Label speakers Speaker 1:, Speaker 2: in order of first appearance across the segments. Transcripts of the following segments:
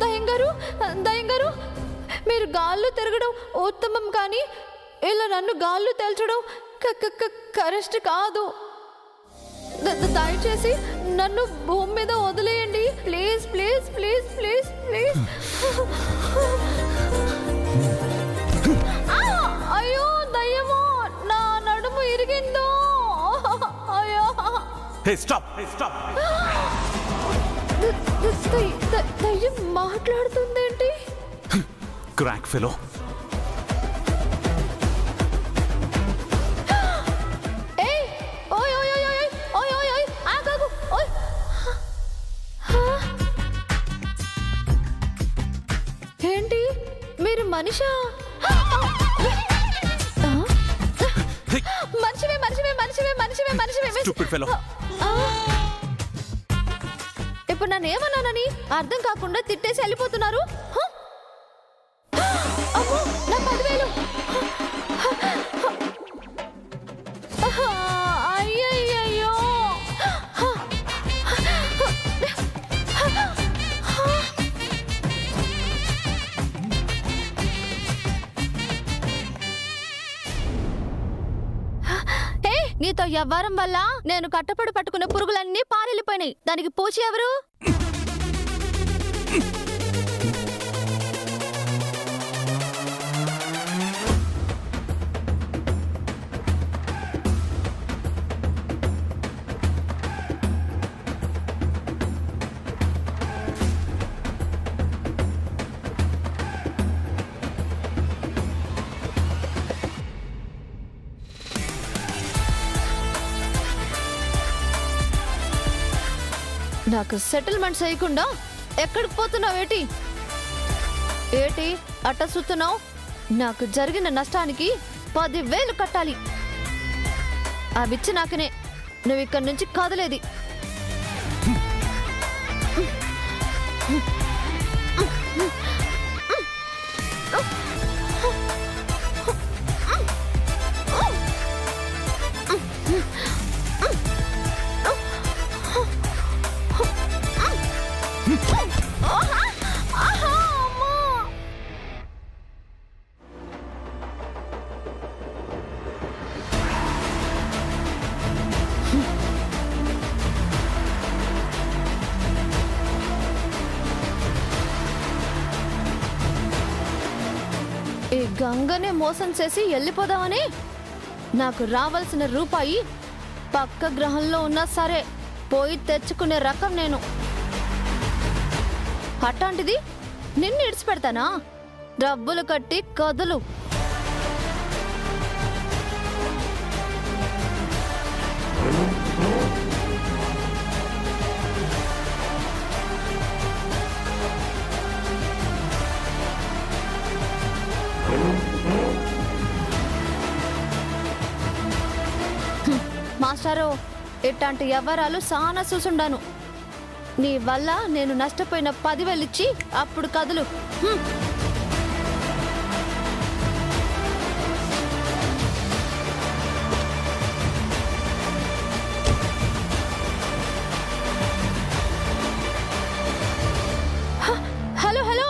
Speaker 1: దయ్యం గారు, మీరు గాల్లో తిరగడం ఉత్తమం, కానీ ఇలా నన్ను గాల్లో తేల్చడం కరెక్ట్ కాదు. దయచేసి నన్ను భూమి మీద వదిలేయండి, please please please please please. అయ్యో దయ్యమో, నా నడుము ఇరిగిందో. అయ్యో దయ్యం మాట్లాడుతుందేంటి?
Speaker 2: Crack fellow.
Speaker 1: ఏంటి మీరు మనిషా? మనిషివే మనిషివే మనిషివే మనిషివే మనిషివే. ఇప్పుడు నన్ను ఏమన్నానని అర్థం కాకుండా తిట్టేసి వెళ్ళిపోతున్నారు. అమ్మో, నా 10,000. అయ్యయ్యో, నీతో ఎవ్వరం వల్ల నేను కట్టపడి పట్టుకున్న పురుగులన్నీ పారెళ్ళిపోయినాయి. దానికి పూచి ఎవరు? నాకు సెటిల్మెంట్ చేయకుండా ఎక్కడికి పోతున్నావు? ఏటి అట్ట చూస్తున్నావు? నాకు జరిగిన నష్టానికి 10,000 కట్టాలి. అవిచ్చి నాకనే నువ్వు ఇక్కడి నుంచి కదలేది. ఈ గంగనే మోసం చేసి వెళ్ళిపోదామని నాకు రావాల్సిన రూపాయి పక్క గ్రహంలో ఉన్నా సరే పోయి తెచ్చుకునే రకం నేను. అట్లాంటిది నిన్ను ఇడిచిపెడతానా? డబ్బులు కట్టి కదులు. మాస్టారు, ఇట్లాంటి వ్యవహారాలు సానా చూసుండాను. నీ వల్ల నేను నష్టపోయిన 10,000 ఇచ్చి అప్పుడు కదులు. హలో హలో,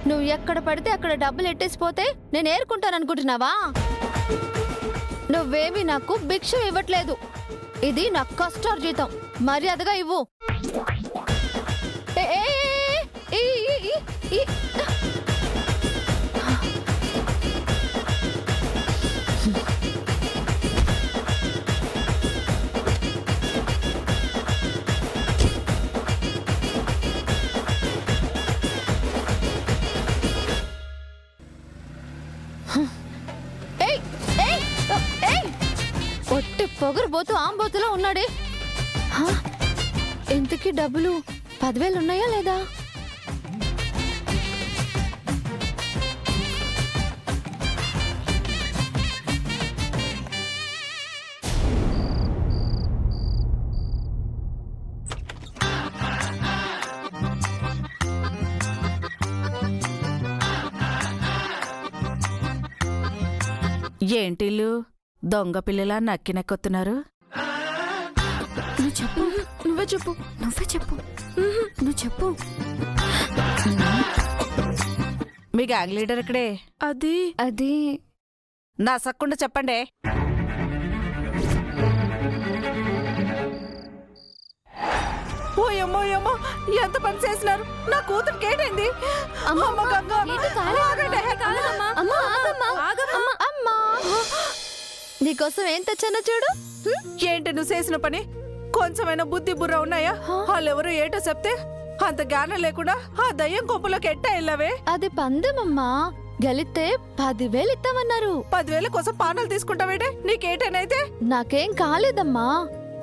Speaker 1: నువ్వు ఎక్కడ పడితే అక్కడ డబ్బులు ఎట్టేసిపోతే నేను ఏరుకుంటాననుకుంటున్నావా? నువ్వేమీ నాకు భిక్ష ఇవ్వట్లేదు. ఇది నా కష్టార్జితం. మర్యాదగా ఇవ్వు. ఒట్టి పొగరుబోతూ ఆంబోతులో ఉన్నాడే. ఇంతకీ డబ్బులు 10,000 ఉన్నాయా లేదా?
Speaker 3: ఏంటిల్లు దొంగ పిల్లలా నక్కి నెక్కొత్తున్నారు? నువ్వు చెప్పు.
Speaker 1: నువ్వే చెప్పు.
Speaker 3: నువ్వే చెప్పు. నువ్వు చెప్పు.
Speaker 4: మీ గ్యాంగ్ లీడర్ ఇక్కడే.
Speaker 3: అది
Speaker 4: నా సక్కుండా చెప్పండి. ఓయమ్మో ఓయమ్మో, ఎంత పని చేసినారు. నా కూతురికి ఏంటైంది? అమ్మ గంగ, ఆగండి.
Speaker 1: అమ్మా నీకోసం ఏం తెచ్చానో చూడు.
Speaker 4: ఏంటి నువ్వు చేసిన పని? కొంచెమైనా బుద్ధి బుర్ర ఉన్నాయా? వాళ్ళెవరో ఏటో చెప్తే అంత జ్ఞానం లేకుండా ఆ దయ్యం కొంపలోకి ఎట్టా వెళ్ళావే?
Speaker 1: అది పందెమమ్మా, గెలిస్తే 10,000 ఇస్తామన్నారు.
Speaker 4: 10,000 కోసం పానాలు తీసుకుంటావేటే? నీకేటైనైతే?
Speaker 1: నాకేం కాలేదమ్మా,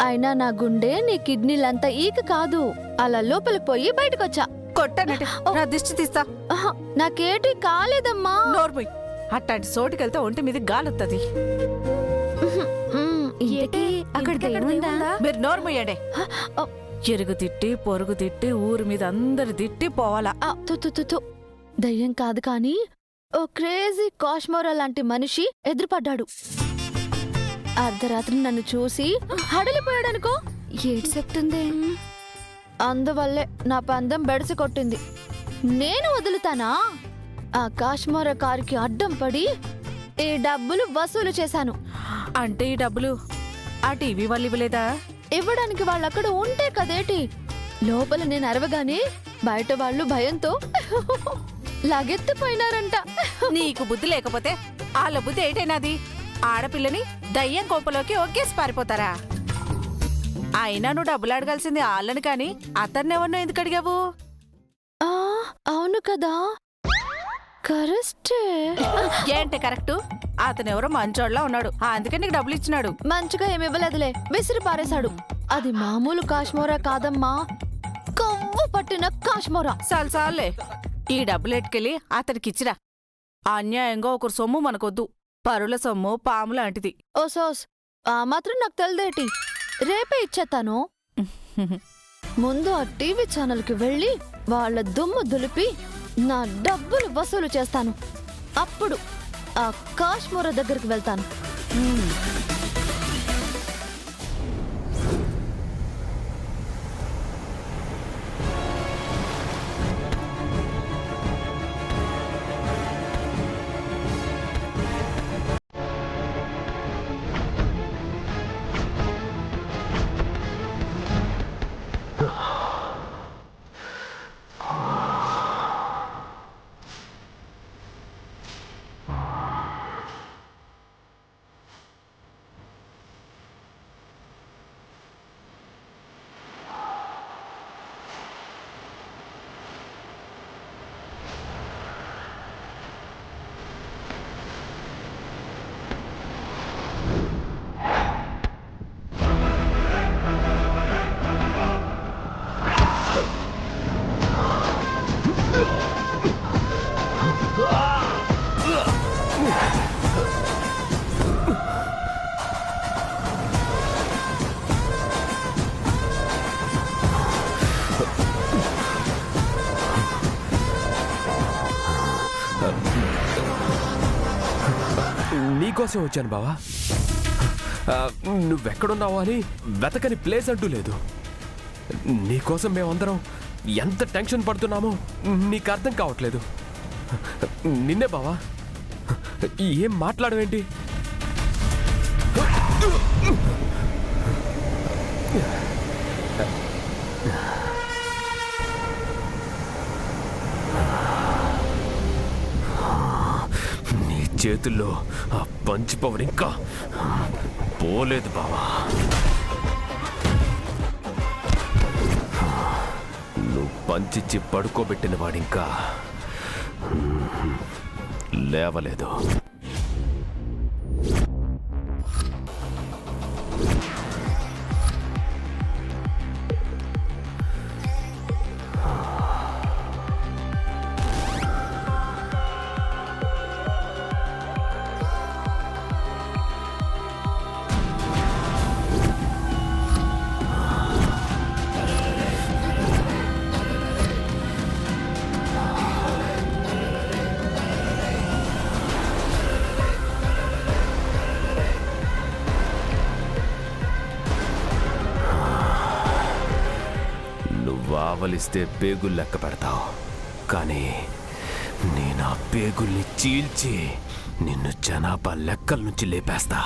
Speaker 1: అయినా నా గుండె నీ కిడ్నీలంతా ఈక కాదు, అలా లోపలికి పోయి బయటకొచ్చా.
Speaker 4: కొట్టనటే నా దిష్టి తీస్తా.
Speaker 1: ఆహా, నాకేటి కాలేదమ్మా.
Speaker 4: నోర్మోయ్, అట్లాంటి చోటుకెళ్తే ఒంటి మీద గాలొత్తది.
Speaker 3: ఇంతకీ అక్కడ దయ్యం ఉందా?
Speaker 4: మీరు నోర్మోయ్యండి. ఎరుగు తిట్టి పొరుగు తిట్టి ఊరి మీద అందరు తిట్టి పోవాలా?
Speaker 1: దయ్యం కాదు కాని ఓ క్రేజీ కాశ్మోరా లాంటి మనిషి ఎదురుపడ్డాడు. అర్ధరాత్రి నన్ను చూసి హడలిపోయాడనుకో.
Speaker 3: ఏడు చెప్తుంది.
Speaker 1: అందువల్లే నా పందెం బెడసి కొట్టింది. నేను వదులుతానా? ఆ కాశ్మోరా కారుకి అడ్డం పడి ఈ డబ్బులు వసూలు చేశాను.
Speaker 4: అంటే ఈ డబ్బులు ఆ టీవీ వాళ్ళు ఇవ్వలేదా?
Speaker 1: ఇవ్వడానికి వాళ్ళక్కడ ఉంటే కదేటి. లోపల నేను అరవగానే బయట వాళ్ళు భయంతో లగెత్తిపోయినారంట.
Speaker 4: నీకు బుద్ధి లేకపోతే వాళ్ళ బుద్ధి ఏంటైనాది? ఆడపిల్లని దయ్యం కొంపలోకి ఒకేసి పారిపోతారా? అయినా నువ్వు డబ్బులు అడగాల్సింది వాళ్ళని కాని అతన్నెవరినో ఎందుకు అడిగావు?
Speaker 1: ఆ అవును కదా, కరెస్టే.
Speaker 4: ఏంటి కరెక్టు? అతనెవరో మంచోడ్లా ఉన్నాడు, అందుకే నీకు డబ్బులు ఇచ్చినాడు.
Speaker 1: మంచిగా ఏమివ్వలేదులే, విసిరి పారేశాడు. అది మామూలు కాశ్మోరా కాదమ్మా, కొవ్వు పట్టిన కాశ్మోరా.
Speaker 4: చాలే, ఈ డబ్బులు ఎట్టుకెళ్ళి అతనికిచ్చిరా. అన్యాయంగా ఒకరు సొమ్ము మనకొద్దు. పరుల సొమ్ము పాము లాంటిది.
Speaker 1: ఓ సోస్, ఆ మాత్రం నాకు తెలదేటి. రేపే ఇచ్చేస్తాను. ముందు ఆ టీవీ ఛానల్కి వెళ్ళి వాళ్ళ దుమ్ము దులిపి నా డబ్బులు వసూలు చేస్తాను. అప్పుడు ఆ కాశ్మోరా దగ్గరికి వెళ్తాను.
Speaker 5: నీకోసం వచ్చాను బావా. నువ్వెక్కడున్నావో అని వెతకని ప్లేస్ అంటూ లేదు. నీకోసం మేమందరం ఎంత టెన్షన్ పడుతున్నామో నీకు అర్థం కావట్లేదు. నిన్నే బావా. ఏం మాట్లాడవేంటి? నీ చేతుల్లో ఆ పంచి పవర్ ఇంకా పోలేదు బావా. నువ్వు పంచిచ్చి పడుకోబెట్టిన వాడింకా లేవలేదు. వావలిస్తే పేగులు లెక్క పెడతావు, కానీ నేను ఆ పేగుల్ని చీల్చి నిన్ను జనాభా లెక్కల నుంచి లేపేస్తా.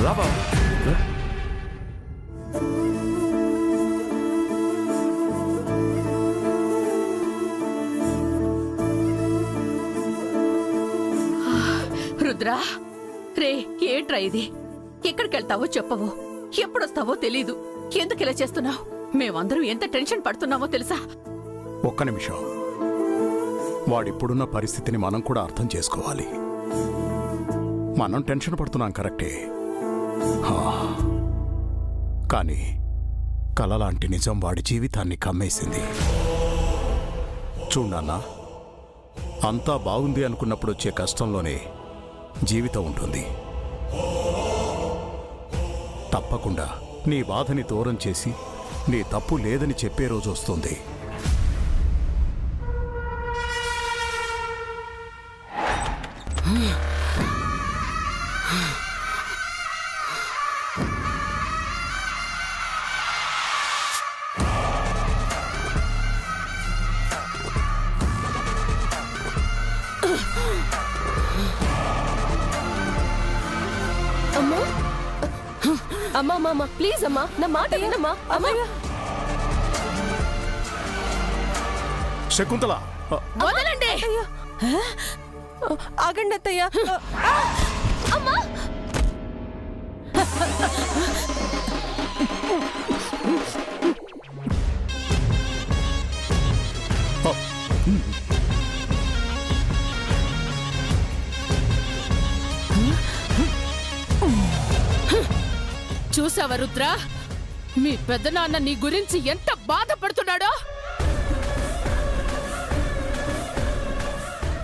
Speaker 5: రాబా
Speaker 6: రుద్రా, రే ఏంట్రా ఇది? ఎక్కడికెళ్తావో చెప్పవు, ఎప్పుడొస్తావో తెలీదు. ఎందుకు ఇలా చేస్తున్నావు? మేమందరం ఎంత టెన్షన్ పడుతున్నామో తెలుసా?
Speaker 7: ఒక్క నిమిషం, వాడిప్పుడున్న పరిస్థితిని మనం కూడా అర్థం చేసుకోవాలి. మనం టెన్షన్ పడుతున్నాం కరెక్టే, కానీ కలలాంటి నిజం వాడి జీవితాన్ని కమ్మేసింది. చూడన్నా, అంతా బాగుంది అనుకున్నప్పుడు వచ్చే కష్టంలోనే జీవితం ఉంటుంది. తప్పకుండా నీ బాధని దూరం చేసి నీ తప్పు లేదని చెప్పే రోజు వస్తుంది.
Speaker 8: అమ్మా అమ్మా ప్లీజ్ అమ్మా, నా మాట వినమ్మా. అమ్మా
Speaker 7: శకుంతల,
Speaker 6: వదలండి.
Speaker 8: ఆగండి అత్తయ్య. అమ్మా
Speaker 6: చూసావా రుద్రా, మీ పెద్దనాన్న నీ గురించి ఎంత బాధపడుతున్నాడో.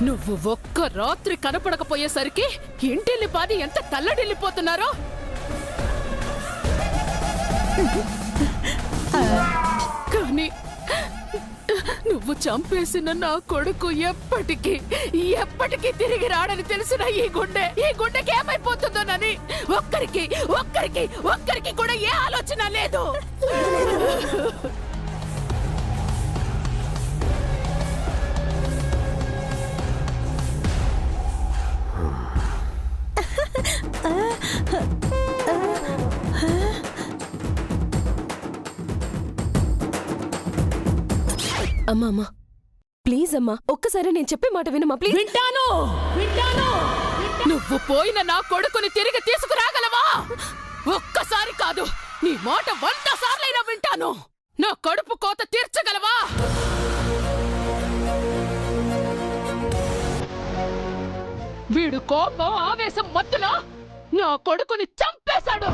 Speaker 6: నువ్వు ఒక్క రాత్రి కనపడకపోయేసరికి ఇంటిల్లి పాది ఎంత తల్లడిల్లిపోతున్నారో. కానీ నువ్వు చంపేసిన నా కొడుకు ఎప్పటికీ తిరిగి రాడని తెలిసిన ఈ గుండెకి ఏమైపోతుందోనని ఒక్కరికి కూడా ఏ ఆలోచన లేదు.
Speaker 8: అమ్మా అమ్మా ప్లీజ్ అమ్మా, ఒక్కసారి నేను చెప్పే మాట వినమ్మా ప్లీజ్.
Speaker 6: వింటాను. నువ్వు పోయిన నా కొడుకుని తిరిగి తీసుకురాగలవా? ఒక్కసారి కాదు, నీ మాట 100 సార్లైనా వింటాను. నా కడుపు కోత తీర్చగలవా? వీడు కోపం ఆవేశం మత్తులో నా కొడుకుని చంపేశాడు.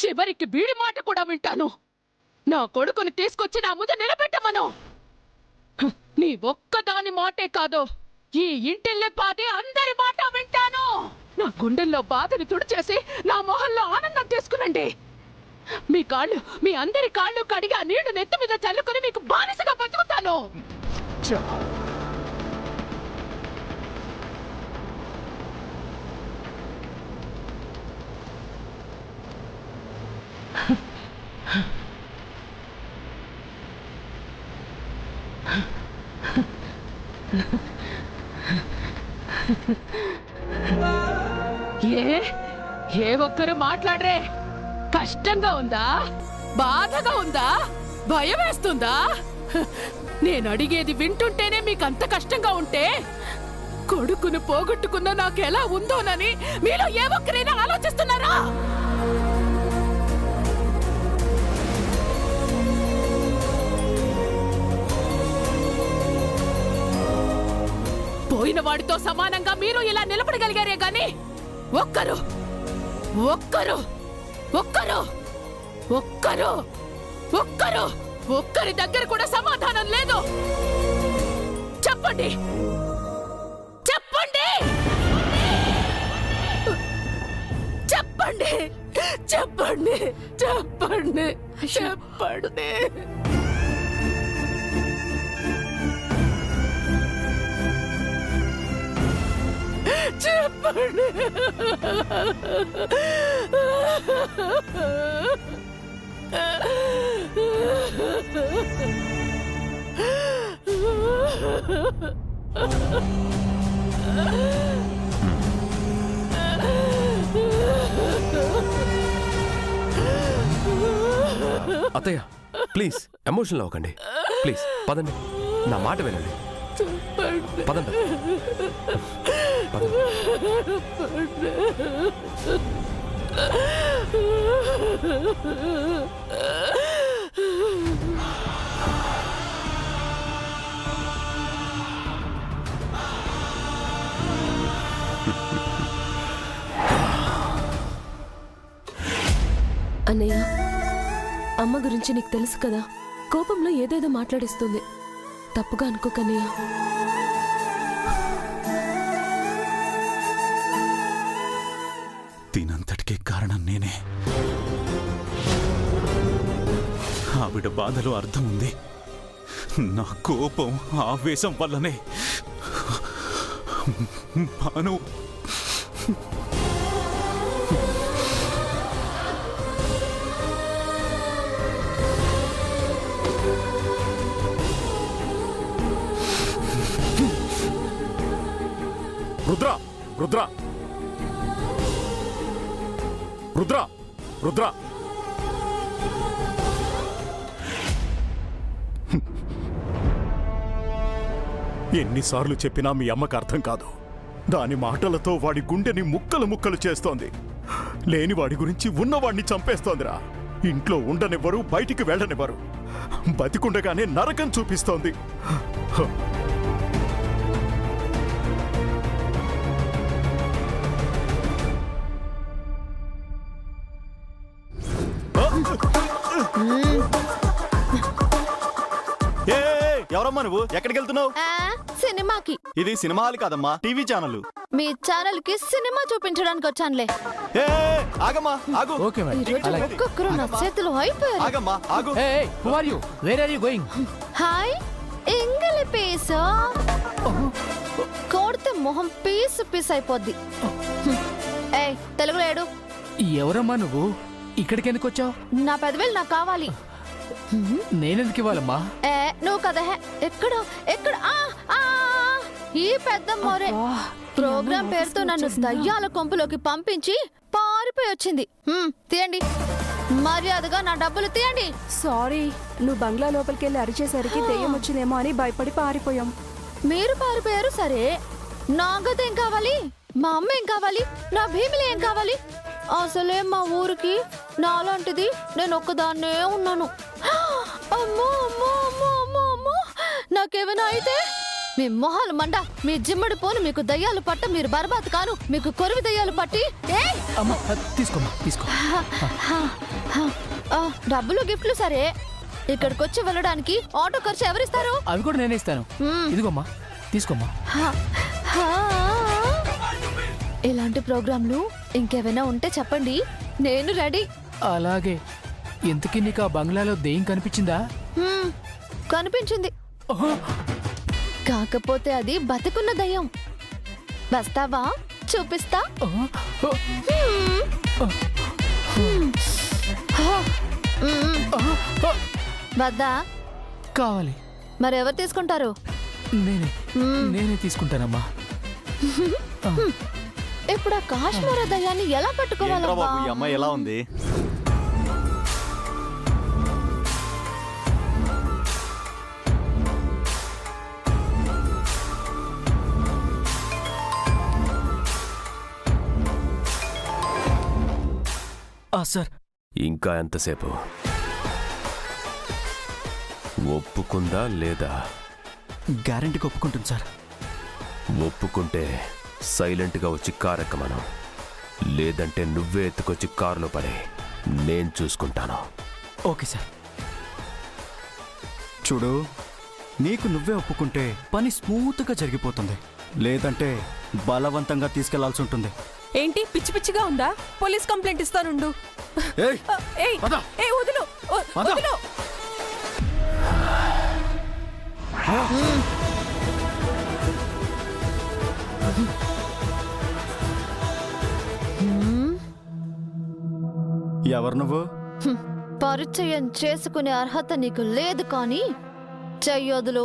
Speaker 6: చివరికి వీడి మాట కూడా వింటాను. నా కొడుకుని తీసుకొచ్చి నా ముందు నిలబెట్టమను. నీ ఒక్కదాని మాటే కాదు, ఈ ఇంటిల్లే పాది అందరి మాట వింటాను. నా గుండెల్లో బాధని తుడిచేసి నా మొహంలో ఆనందం తీసుకునండి. మీ అందరి కాళ్ళు కడిగి ఆ నీళ్లు నెత్తి మీద చల్లుకుని మీకు బానిసగా బతుకుతాను. ఏ ఒక్కరు మాట్లాడరే? కష్టంగా ఉందా? బాధగా ఉందా? భయం వేస్తుందా? నేను అడిగేది వింటుంటేనే మీకు అంత కష్టంగా ఉంటే కొడుకును పోగొట్టుకున్న నాకెలా ఉందోనని మీలో ఏ ఒక్కరైనా ఆలోచిస్తున్నారా? పోయిన వాడితో సమానంగా మీరు ఇలా నిలబడగలిగారే గాని ఒక్కరు ఒక్కరి దగ్గర కూడా సమాధానం లేదు. చెప్పండి చెప్పండి చెప్పండి చెప్పండి చెప్పండి చెప్పండి. చెప్పండి.
Speaker 5: అత్తయ్య ప్లీజ్ ఎమోషనల్ అవ్వకండి. ప్లీజ్ పదండి, నా మాట వినండి. పదండి పదండి.
Speaker 8: అన్నయ్య, అమ్మ గురించి నీకు తెలుసు కదా, కోపంలో ఏదేదో మాట్లాడిస్తుంది. తప్పుగా అనుకోకన్నయ్య.
Speaker 2: దీనంతటికీ కారణం నేనే. ఆవిడ బాధలో అర్థం ఉంది. నా కోపం ఆవేశం వల్లనే భాను
Speaker 7: రుద్ర రుద్ర రుద్ర రుద్ర ఎన్నిసార్లు చెప్పినా మీ అమ్మకు అర్థం కాదు. దాని మాటలతో వాడి గుండెని ముక్కలు ముక్కలు చేస్తోంది. లేని వాడి గురించి ఉన్నవాడిని చంపేస్తోందిరా. ఇంట్లో ఉండనివ్వరు, బయటికి వెళ్ళనివ్వరు. బతికుండగానే నరకం చూపిస్తోంది.
Speaker 9: ఎవరమ్మా నువ్వు? ఎక్కడికి వెళ్తున్నావు?
Speaker 1: సినిమాకి.
Speaker 9: ఇది సినిమా హాల్ కాదమ్మా, టీవీ ఛానల్.
Speaker 1: మీ ఛానల్ కి సినిమా చూపించడానికి వచ్చానులే.
Speaker 9: ఆగమ్మా ఆగు.
Speaker 1: ఈరోజు ఒక్కొక్కరు నా చేతిలో అయిపోయారు.
Speaker 9: ఆగమ్మా ఆగు.
Speaker 1: హాయ్ ఎంగలి పీసు. కోడితే మొహం పీసు పీస్ అయిపోద్ది. ఏయ్ తెలుగులో ఏడు.
Speaker 10: ఎవరమ్మా నువ్వు? ఇక్కడికి ఎందుకు వచ్చావు?
Speaker 1: నా పదివేలు నాకు కావాలి.
Speaker 10: నేనెందుకు ఇవ్వాలమ్మా?
Speaker 1: నువ్వు కదా ఎక్కడ ఎక్కడ ఈ పెద్ద మోరే ప్రోగ్రాం పేరుతో నన్ను దయ్యాల కొంపులోకి పంపించి పారిపోయి వచ్చింది. తీయండి, మర్యాదగా నా డబ్బులు తీయండి.
Speaker 3: సారీ, నువ్వు బంగ్లా లోపలికి వెళ్ళి అరిచేసరికి దెయ్యం వచ్చిందేమో అని భయపడి పారిపోయాం.
Speaker 1: మీరు పారిపోయారు సరే, నా గత ఏం కావాలి? మా అమ్మ ఏం కావాలి? నా భీమిలి ఏం కావాలి? అసలే మా ఊరికి నాలాంటిది నేను ఒక్కదాన్నే ఉన్నాను. అమ్మో అమ్మో అమ్మో అమ్మో అమ్మో, నాకేమైనా అయితే మీ మొహాలు మండ, మీ జిమ్మడి పోను, మీకు దయ్యాలు పట్ట, మీరు బర్బాద్ కాను, మీకు కొరివి దయ్యాలు పట్టి.
Speaker 10: తీసుకో.
Speaker 1: డబ్బులు గిఫ్ట్లు సరే, ఇక్కడికి వచ్చి వెళ్ళడానికి ఆటో ఖర్చు ఎవరిస్తారు?
Speaker 10: అవి కూడా నేనే ఇస్తాను. ఇదిగోమ్మా, తీసుకోమ్మా.
Speaker 1: ఇలాంటి ప్రోగ్రాంలు ఇంకేమైనా ఉంటే చెప్పండి, నేను రెడీ.
Speaker 10: అలాగే. ఎంతకీ నీకు ఆ బంగ్లాలో దెయ్యం కనిపించిందా?
Speaker 1: కనిపించింది, కాకపోతే అది బతికున్న దయ్యం. వస్తావా? చూపిస్తా. వద్దా?
Speaker 10: కావాలి.
Speaker 1: మరెవరు తీసుకుంటారు?
Speaker 10: నేనే తీసుకుంటానమ్మా.
Speaker 1: ఇప్పుడు ఆ కాశ్మీర దయ్యాన్ని ఎలా పట్టుకోవాలబ్బా?
Speaker 9: ఈ అమ్మాయి ఎలా ఉంది?
Speaker 10: సార్,
Speaker 5: ఇంకా ఎంతసేపు? ఒప్పుకుందా లేదా?
Speaker 9: గ్యారెంటీకి ఒప్పుకుంటుంది సార్.
Speaker 5: ఒప్పుకుంటే సైలెంట్గా వచ్చి కారు ఎక్కమను, లేదంటే నువ్వే ఎత్తుకొచ్చి కారులో పడే. నేను చూసుకుంటాను.
Speaker 9: Okay sir. చూడు, నీకు నువ్వే ఒప్పుకుంటే పని స్మూత్గా జరిగిపోతుంది, లేదంటే బలవంతంగా తీసుకెళ్లాల్సి ఉంటుంది.
Speaker 8: ఏంటి పిచ్చి పిచ్చిగా ఉందా? పోలీస్ కంప్లైంట్ ఇస్తానుండు.
Speaker 9: ఏయ్,
Speaker 8: ఏయ్,
Speaker 9: పద.
Speaker 8: ఏయ్, వదులు,
Speaker 9: పద.
Speaker 8: వదులు.
Speaker 7: ఎవరు నువ్వు?
Speaker 1: పరిచయం చేసుకునే అర్హత నీకు లేదు కానీ చెయ్యొదులు.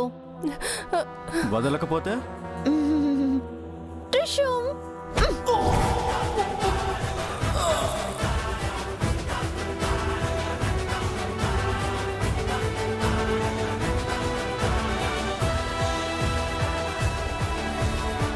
Speaker 7: వదలకపోతే
Speaker 1: టిష్యూ